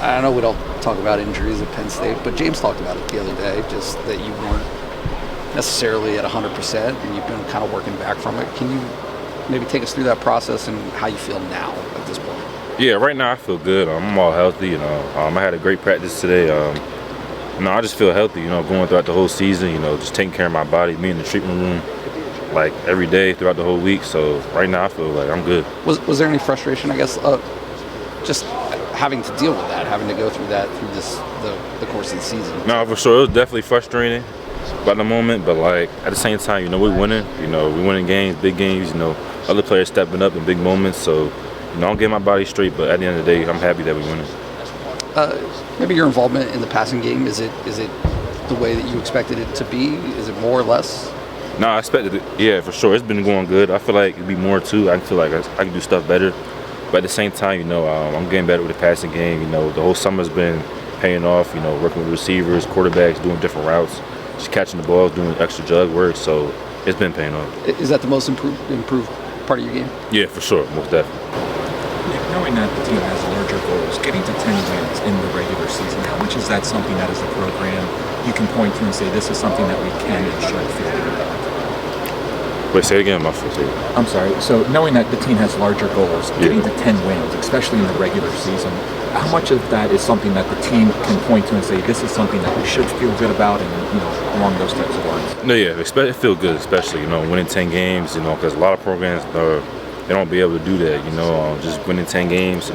I know we don't talk about injuries at Penn State, but James talked about it the other day, just that you weren't necessarily at 100% and you've been kind of working back from it. Can you maybe take us through that process and how you feel now at this point? Yeah, right now I feel good. I'm all healthy. I had a great practice today. I just feel healthy. Going throughout the whole season. Just taking care of my body. Me in the treatment room, like every day throughout the whole week. So right now I feel like I'm good. Was there any frustration? I guess just having to deal with that, having to go through that through the course of the season. No, for sure. It was definitely frustrating about the moment, but like at the same time, we're winning. We're winning games, big games. Other players stepping up in big moments. So. I'm getting my body straight, but at the end of the day, I'm happy that we win it. Maybe your involvement in the passing game, is it the way that you expected it to be? Is it more or less? No, I expected it. Yeah, for sure. It's been going good. I feel like it'd be more too. I feel like I can do stuff better. But at the same time, I'm getting better with the passing game. The whole summer's been paying off. Working with receivers, quarterbacks, doing different routes, just catching the balls, doing extra jug work. So it's been paying off. Is that the most improved part of your game? Yeah, for sure. Most definitely. Knowing that the team has larger goals, getting to 10 wins in the regular season, how much is that something that as a program you can point to and say this is something that we can and should feel good about? Wait, say it again, I'm sorry. So knowing that the team has larger goals, getting to 10 wins, especially in the regular season, how much of that is something that the team can point to and say this is something that we should feel good about and along those types of lines? No, yeah, it feel good, especially winning 10 games, because a lot of programs they don't be able to do that, just winning 10 games,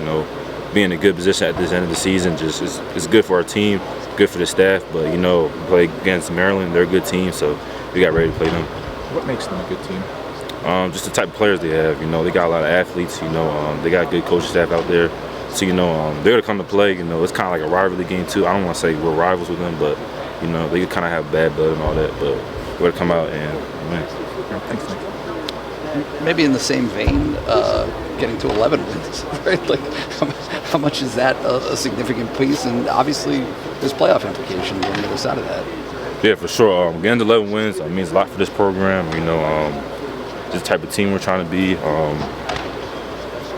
being in a good position at this end of the season, just it's good for our team, good for the staff, but, we play against Maryland, they're a good team, so we got ready to play them. What makes them a good team? Just the type of players they have, they got a lot of athletes, they got a good coaching staff out there, so, they're going to come to play, it's kind of like a rivalry game too. I don't want to say we're rivals with them, but, they kind of have bad blood and all that, but we're going to come out and win. Thanks, Nick. Maybe in the same vein, getting to 11 wins, right? Like, how much is that a significant piece? And obviously, there's playoff implications on the other side of that. Yeah, for sure. Getting to 11 wins means a lot for this program. Just the type of team we're trying to be.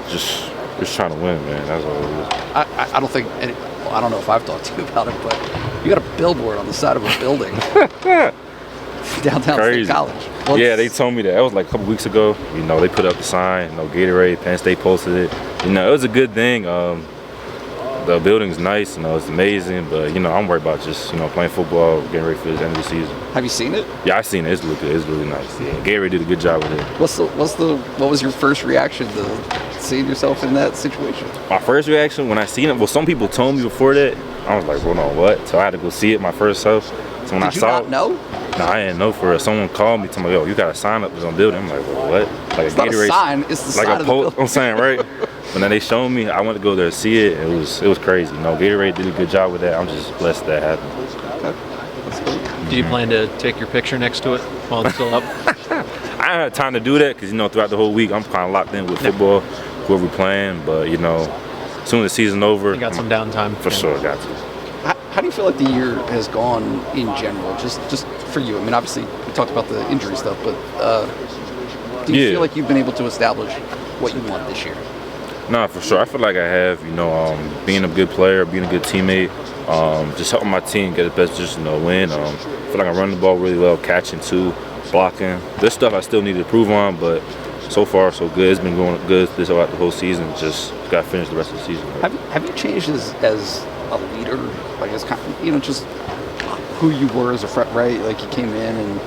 Just trying to win, man. That's all it is. I don't think. I don't know if I've talked to you about it, but you got a billboard on the side of a building. Downtown State College. Yeah, they told me that. It was like a couple weeks ago. They put up the sign, Gatorade, Penn State posted it. It was a good thing. The building's nice, it's amazing, but I'm worried about just, playing football, getting ready for the end of the season. Have you seen it? Yeah, I've seen it. It's good. It's really nice. Yeah, Gatorade did a good job with it. What was your first reaction to seeing yourself in that situation? My first reaction when I seen it, well, some people told me before that. I was like, hold on, what? So I had to go see it my first self. So when Did I you saw not it, know? No, I didn't know for real. Someone called me, told me, yo, you got a sign up on the building. I'm like, well, what? Like it's not a sign, it's the like side a of the building. I'm saying, right? But then they showed me, I went to go there and see it. It was crazy. Gatorade did a good job with that. I'm just blessed that happened. Okay. That's cool. Do you plan to take your picture next to it while it's still up? I haven't had time to do that because, throughout the whole week, I'm kind of locked in with football, whoever we're playing. But, as soon as the season's over. You got some downtime. For sure, got to. How do you feel like the year has gone in general, just for you? I mean, obviously, we talked about the injury stuff, but do you feel like you've been able to establish what you want this year? No, for sure. I feel like I have, being a good player, being a good teammate, just helping my team get the best position to win. I feel like I run the ball really well, catching too, blocking. There's stuff I still need to improve on, but so far, so good. It's been going good throughout the whole season. Just got to finish the rest of the season. Have you changed as a leader, like as kind of, just who you were as a front, right? Like you came in and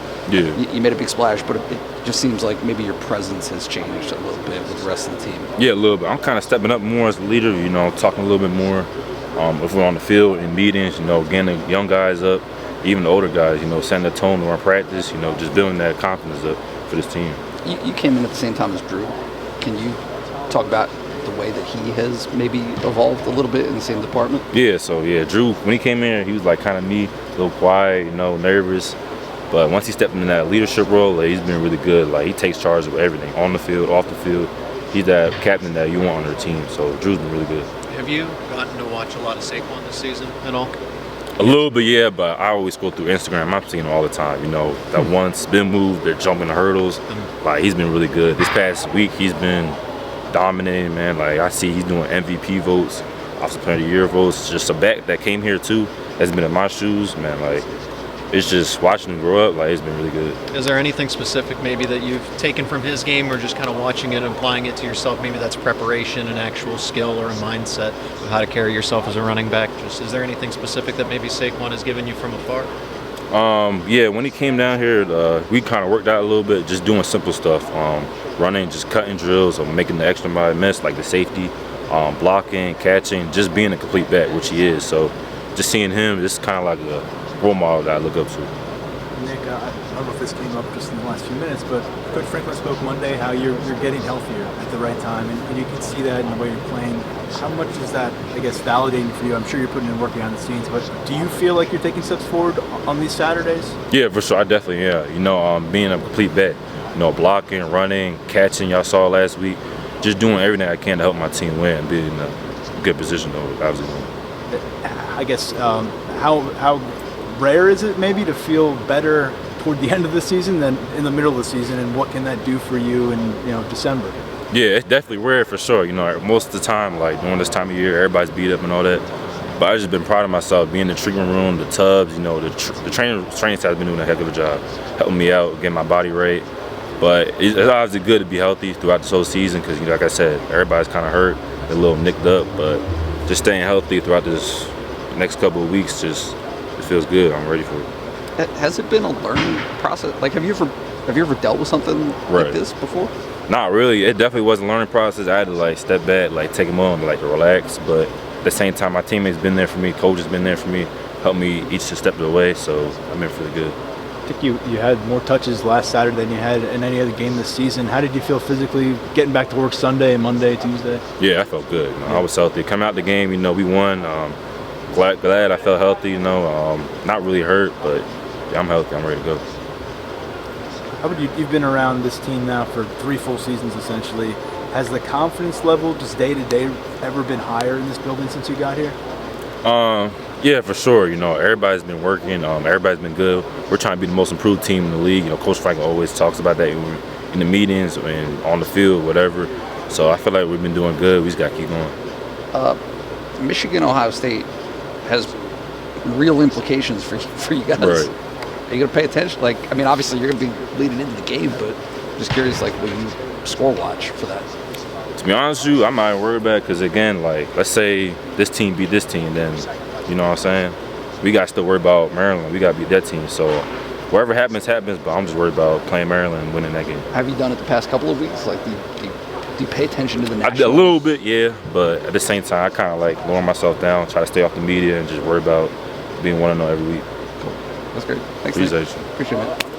you made a big splash, but it just seems like maybe your presence has changed a little bit with the rest of the team. Yeah, a little bit. I'm kind of stepping up more as a leader, talking a little bit more. If we're on the field in meetings, getting the young guys up, even the older guys, setting the tone during practice, just building that confidence up for this team. You came in at the same time as Drew. Can you talk about the way that he has maybe evolved a little bit in the same department? Yeah, Drew, when he came in, he was like kind of me, a little quiet, nervous. But once he stepped into that leadership role, he's been really good. Like, he takes charge of everything, on the field, off the field. He's that captain that you want on your team. So Drew's been really good. Have you gotten to watch a lot of Saquon this season at all? A little bit, yeah, but I always go through Instagram. I'm seeing him all the time. That one spin move, they're jumping the hurdles. Like, he's been really good. This past week, he's been dominating, man. Like, I see he's doing MVP votes. Offensive Player of the Year votes. Just a back that came here too, has been in my shoes, man. Like, it's just watching him grow up. Like, it's been really good. Is there anything specific maybe that you've taken from his game, or just kind of watching it and applying it to yourself? Maybe that's preparation, an actual skill, or a mindset of how to carry yourself as a running back. Just, is there anything specific that maybe Saquon has given you from afar? Yeah, when he came down here, we kind of worked out a little bit, just doing simple stuff. Running, just cutting drills, or making the extra mile miss, like the safety, blocking, catching, just being a complete back, which he is. So just seeing him, this is kind of like a role model that I look up to. Nick, I don't know if this came up just in the last few minutes, but Coach Franklin spoke Monday how you're getting healthier at the right time, and you can see that in the way you're playing. How much is that, I guess, validating for you? I'm sure you're putting in work behind the scenes, but do you feel like you're taking steps forward on these Saturdays? Yeah, for sure. I definitely, yeah. You know, being a complete back, you know, blocking, running, catching, y'all saw last week, just doing everything I can to help my team win and be in a good position, though, obviously. I guess, how rare is it maybe to feel better toward the end of the season than in the middle of the season, and what can that do for you in December? Yeah, it's definitely rare for sure. You know, most of the time, like during this time of year, everybody's beat up and all that. But I've just been proud of myself, being in the treatment room, the tubs. You know, the training staff has been doing a heck of a job, helping me out, getting my body right. But it's obviously good to be healthy throughout this whole season because, like I said, everybody's kind of hurt, a little nicked up. But just staying healthy throughout this next couple of weeks, just it feels good. I'm ready for it. Has it been a learning process? Like, have you ever dealt with something like this before? Not really. It definitely was a learning process. I had to like step back, like take a moment, like to relax. But at the same time, my teammates been there for me, coach has been there for me, helped me each step of the way. So I've been feeling good. I think you had more touches last Saturday than you had in any other game this season. How did you feel physically getting back to work Sunday, Monday, Tuesday? Yeah, I felt good. You know, I was healthy. Coming out the game, you know, we won. Glad I felt healthy. You know, not really hurt, but yeah, I'm healthy. I'm ready to go. How would you've been around this team now for 3 full seasons essentially. Has the confidence level just day to day ever been higher in this building since you got here? Yeah, for sure. You know, everybody's been working. Everybody's been good. We're trying to be the most improved team in the league. You know, Coach Franklin always talks about that in the meetings and on the field, whatever. So I feel like we've been doing good. We just got to keep going. Michigan, Ohio State has real implications for you guys. Right. Are you going to pay attention? Like, I mean, obviously you're going to be leading into the game, but just curious, like, will you score watch for that? To be honest with you, I'm not even worried about it because, again, like, let's say this team beat this team, then, you know what I'm saying? We got to still worry about Maryland. We got to beat that team. So whatever happens, but I'm just worried about playing Maryland and winning that game. Have you done it the past couple of weeks? Like, do you pay attention to the national? A little bit, yeah, but at the same time, I kind of like lower myself down, try to stay off the media and just worry about being 1-0 every week. Cool. That's great. Thanks, Appreciate you. Appreciate it.